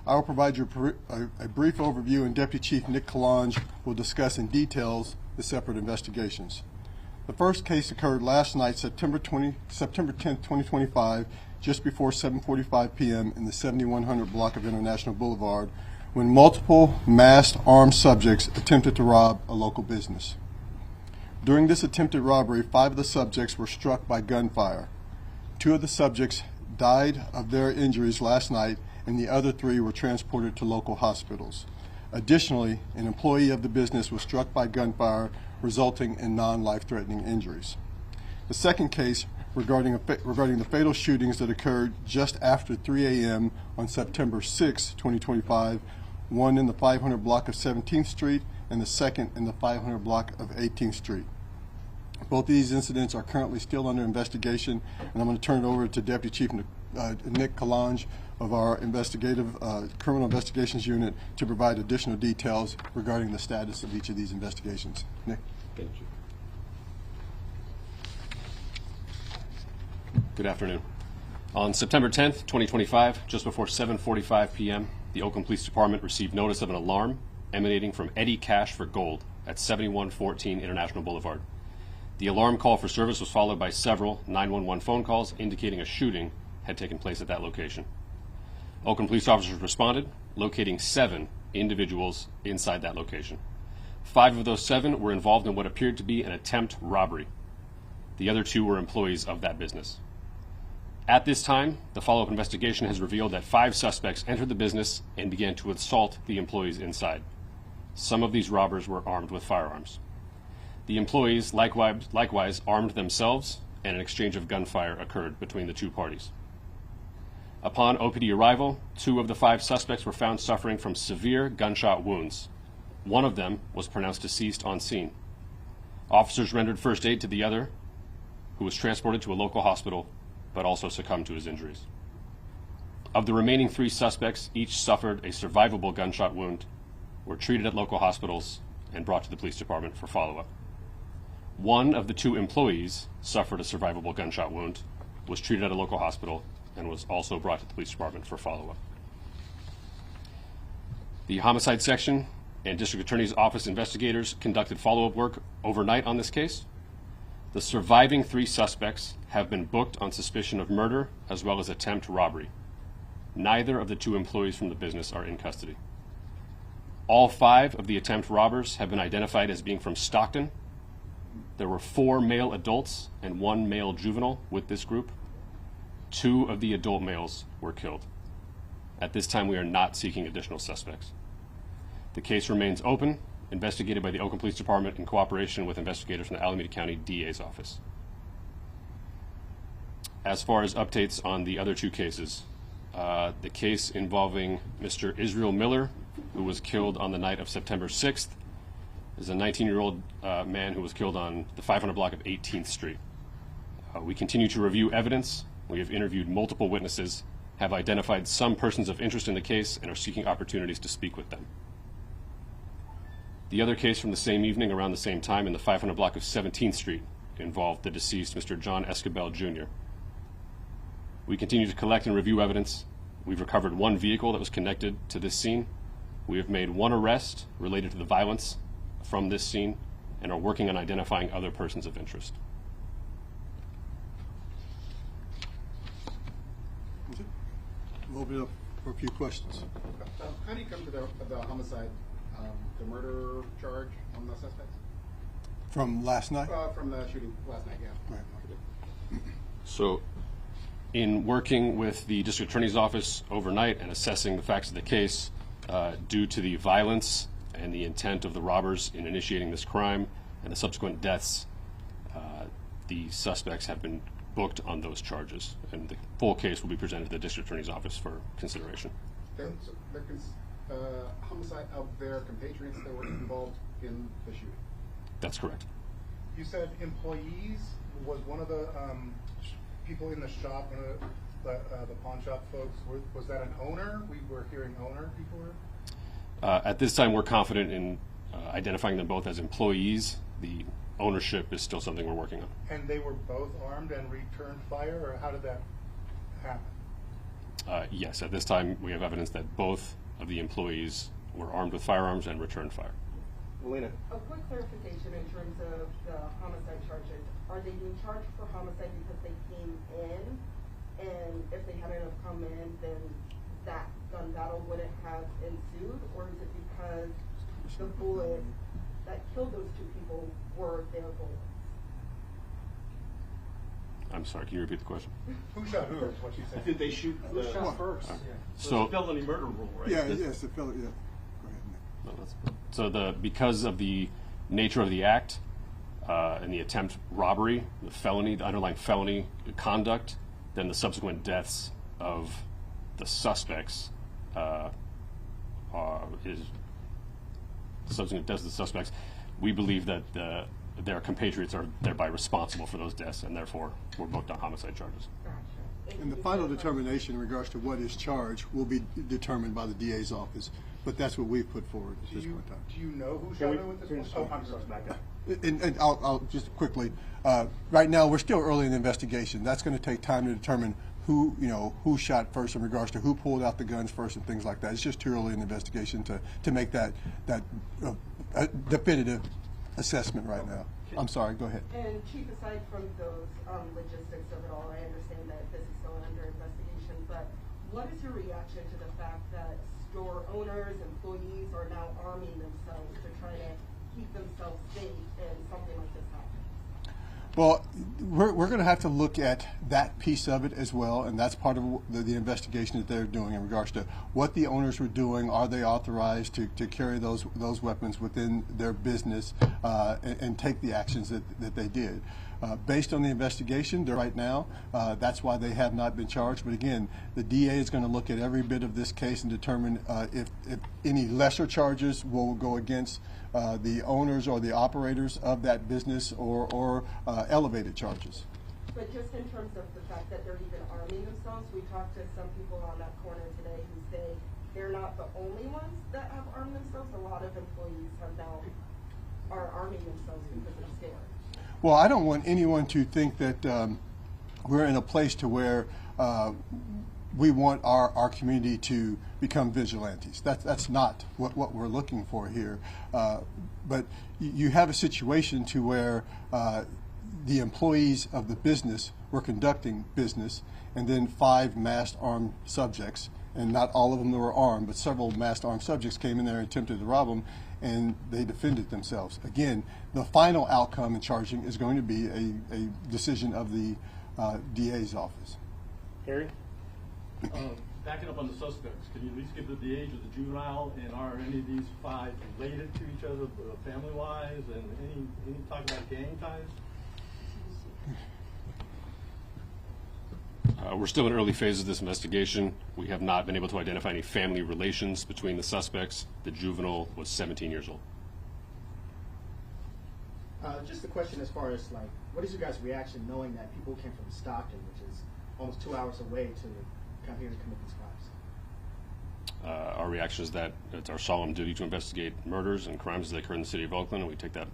I will provide you a brief overview, and Deputy Chief Nick Kalange will discuss in details the separate investigations. The first case occurred last night, September 10th, 2025, just before 7:45 p.m. in the 7100 block of International Boulevard, when multiple masked armed subjects attempted to rob a local business. During this attempted robbery, 5 of the subjects were struck by gunfire. 2 of the subjects died of their injuries last night, and the other 3 were transported to local hospitals. Additionally, an employee of the business was struck by gunfire, resulting in non-life-threatening injuries. The second case regarding the fatal shootings that occurred just after 3 a.m. on September 6, 2025, one in the 500 block of 17th Street and the second in the 500 block of 18th Street. Both of these incidents are currently still under investigation, and I'm going to turn it over to Deputy Chief Nick Kalange of our Criminal Investigations Unit to provide additional details regarding the status of each of these investigations. Nick. Thank you. Good afternoon. On September 10th, 2025, just before 7:45 p.m., the Oakland Police Department received notice of an alarm emanating from Eddie Cash for Gold at 7114 International Boulevard. The alarm call for service was followed by several 911 phone calls indicating a shooting had taken place at that location. Oakland police officers responded, locating 7 individuals inside that location. 5 of those 7 were involved in what appeared to be an attempt robbery. The other 2 were employees of that business. At this time, the follow-up investigation has revealed that 5 suspects entered the business and began to assault the employees inside. Some of these robbers were armed with firearms. The employees likewise armed themselves, and an exchange of gunfire occurred between the 2 parties. Upon OPD arrival, 2 of the 5 suspects were found suffering from severe gunshot wounds. One of them was pronounced deceased on scene. Officers rendered first aid to the other, who was transported to a local hospital, but also succumbed to his injuries. Of the remaining 3 suspects, each suffered a survivable gunshot wound, were treated at local hospitals, and brought to the police department for follow-up. One of the 2 employees suffered a survivable gunshot wound, was treated at a local hospital, and was also brought to the police department for follow-up. The homicide section and district attorney's office investigators conducted follow-up work overnight on this case. The surviving 3 suspects have been booked on suspicion of murder as well as attempt robbery. Neither of the 2 employees from the business are in custody. All 5 of the attempt robbers have been identified as being from Stockton. There were 4 male adults and 1 male juvenile with this group. 2 of the adult males were killed. At this time, we are not seeking additional suspects. The case remains open, investigated by the Oakland Police Department in cooperation with investigators from the Alameda County DA's office. As far as updates on the other 2 cases, the case involving Mr. Israel Miller, who was killed on the night of September 6th, is a 19-year-old man who was killed on the 500 block of 18th Street. We continue to review evidence. We have interviewed multiple witnesses, have identified some persons of interest in the case, and are seeking opportunities to speak with them. The other case from the same evening around the same time in the 500 block of 17th Street involved the deceased Mr. John Escobel Jr. We continue to collect and review evidence. We've recovered 1 vehicle that was connected to this scene. We have made 1 arrest related to the violence from this scene and are working on identifying other persons of interest. We'll open it up for a few questions. How do you come to the homicide, the murder charge on the suspects? From last night? From the shooting last night, yeah. Right. So, in working with the district attorney's office overnight and assessing the facts of the case, due to the violence and the intent of the robbers in initiating this crime and the subsequent deaths, the suspects have been booked on those charges, and the full case will be presented to the district attorney's office for consideration. The homicide of their compatriots that were involved in the shooting? That's correct. You said employees was one of the people in the shop, the pawn shop folks. Was that an owner? We were hearing owner before. At this time, we're confident in identifying them both as employees. The ownership is still something we're working on. And they were both armed and returned fire, or how did that happen? Yes, at this time we have evidence that both of the employees were armed with firearms and returned fire. Melina. A quick clarification in terms of the homicide charges. Are they being charged for homicide because they came in, and if they hadn't have come in, then that gun battle wouldn't have ensued, or is it because the bullet that killed those two people were their bullets? I'm sorry, can you repeat the question? Who shot who is what she said. Did they shoot Who shot first? So it's a felony murder rule, right? Yeah, This- yes, the fellow, yeah. Go ahead, Nick. No, so because of the nature of the act and the attempt robbery, the felony, the underlying felony conduct, then the subsequent deaths of the suspects we believe that their compatriots are thereby responsible for those deaths and therefore were booked on homicide charges. Gotcha. And the final determination in regards to what is charged will be determined by the DA's office, but that's what we've put forward at this point in time. Do you know who shot her with this one? Oh, I'm sorry. Back up. And I'll just quickly, right now, we're still early in the investigation. That's going to take time to determine who shot first in regards to who pulled out the guns first and things like that. It's just too early in the investigation to make that definitive assessment right now. I'm sorry, go ahead. And Chief, aside from those logistics of it all, I understand that this is still under investigation, but what is your reaction to the fact that store owners, employees are now arming themselves to try to keep themselves safe and something like this happens? Well, we're going to have to look at that piece of it as well, and that's part of the investigation that they're doing in regards to what the owners were doing. Are they authorized to carry those weapons within their business and take the actions that they did? Based on the investigation, they're right now, that's why they have not been charged. But again, the DA is going to look at every bit of this case and determine if any lesser charges will go against the owners or the operators of that business or elevated charges. But just in terms of the fact that they're even arming themselves, we talked to some people on that corner today who say they're not the only ones that have armed themselves. A lot of employees are arming themselves because they're scared. Well, I don't want anyone to think that we're in a place to where we want our community to become vigilantes. That's not what we're looking for here. But you have a situation to where the employees of the business were conducting business, and then 5 masked armed subjects, and not all of them were armed, but several masked armed subjects came in there and attempted to rob them, and they defended themselves. Again, the final outcome in charging is going to be a decision of the DA's office. Harry? Backing up on the suspects, can you at least give the age of the juvenile, and are any of these 5 related to each other family-wise, and any talk about gang ties? We're still in early phases of this investigation. We have not been able to identify any family relations between the suspects. The juvenile was 17 years old. Just a question as far as, like, what is your guys' reaction knowing that people came from Stockton, which is almost 2 hours away, to come here to commit these crimes? Our reaction is that it's our solemn duty to investigate murders and crimes that occur in the city of Oakland, and we take that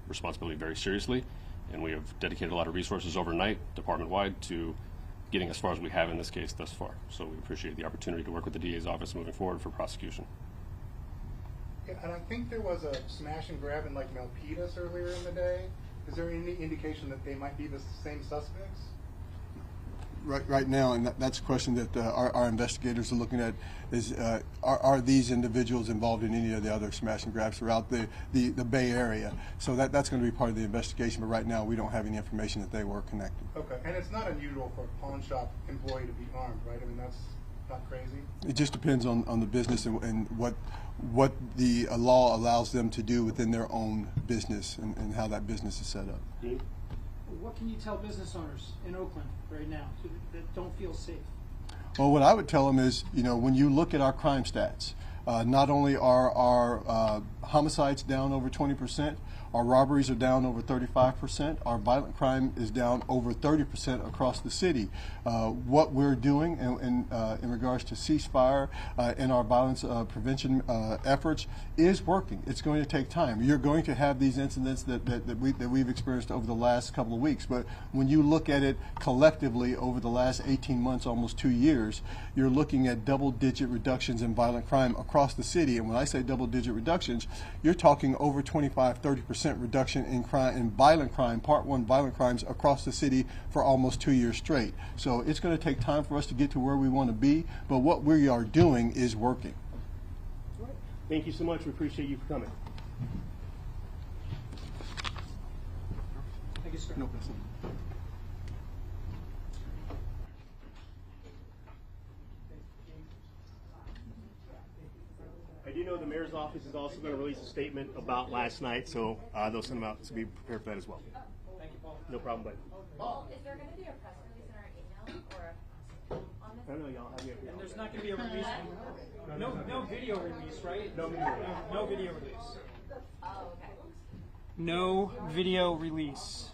responsibility very seriously. And we have dedicated a lot of resources overnight, department-wide, to getting as far as we have in this case thus far. So we appreciate the opportunity to work with the DA's office moving forward for prosecution. Yeah, and I think there was a smash and grab in, like, Milpitas earlier in the day. Is there any indication that they might be the same suspects? Right now, and that's a question that our investigators are looking at, is are these individuals involved in any of the other smash and grabs throughout the Bay Area? So that's going to be part of the investigation, but right now we don't have any information that they were connected. Okay, and it's not unusual for a pawn shop employee to be armed, right? I mean, that's not crazy? It just depends on the business and what the law allows them to do within their own business and how that business is set up. What can you tell business owners in Oakland right now that don't feel safe? Well, what I would tell them is, when you look at our crime stats, not only are our homicides down over 20%, Our robberies are down over 35%. Our violent crime is down over 30% across the city. What we're doing in regards to ceasefire and our violence prevention efforts is working. It's going to take time. You're going to have these incidents that we've experienced over the last couple of weeks, but when you look at it collectively over the last 18 months, almost 2 years, you're looking at double-digit reductions in violent crime across the city. And when I say double-digit reductions, you're talking over 25-30% reduction in crime, in violent crime, Part 1 violent crimes across the city for almost 2 years straight. So it's going to take time for us to get to where we want to be, but what we are doing is working. Thank you so much. We appreciate you for coming. Thank you, sir. No, that's not. I do know the mayor's office is also going to release a statement about last night, so they'll send them out, so be prepared for that as well. Thank you, Paul. No problem, buddy. Paul, is there going to be a press release in our email or on this? I don't know, y'all have you. And there's not going to be a release. No video release, right? No video release. No video release. Oh, okay. No video release.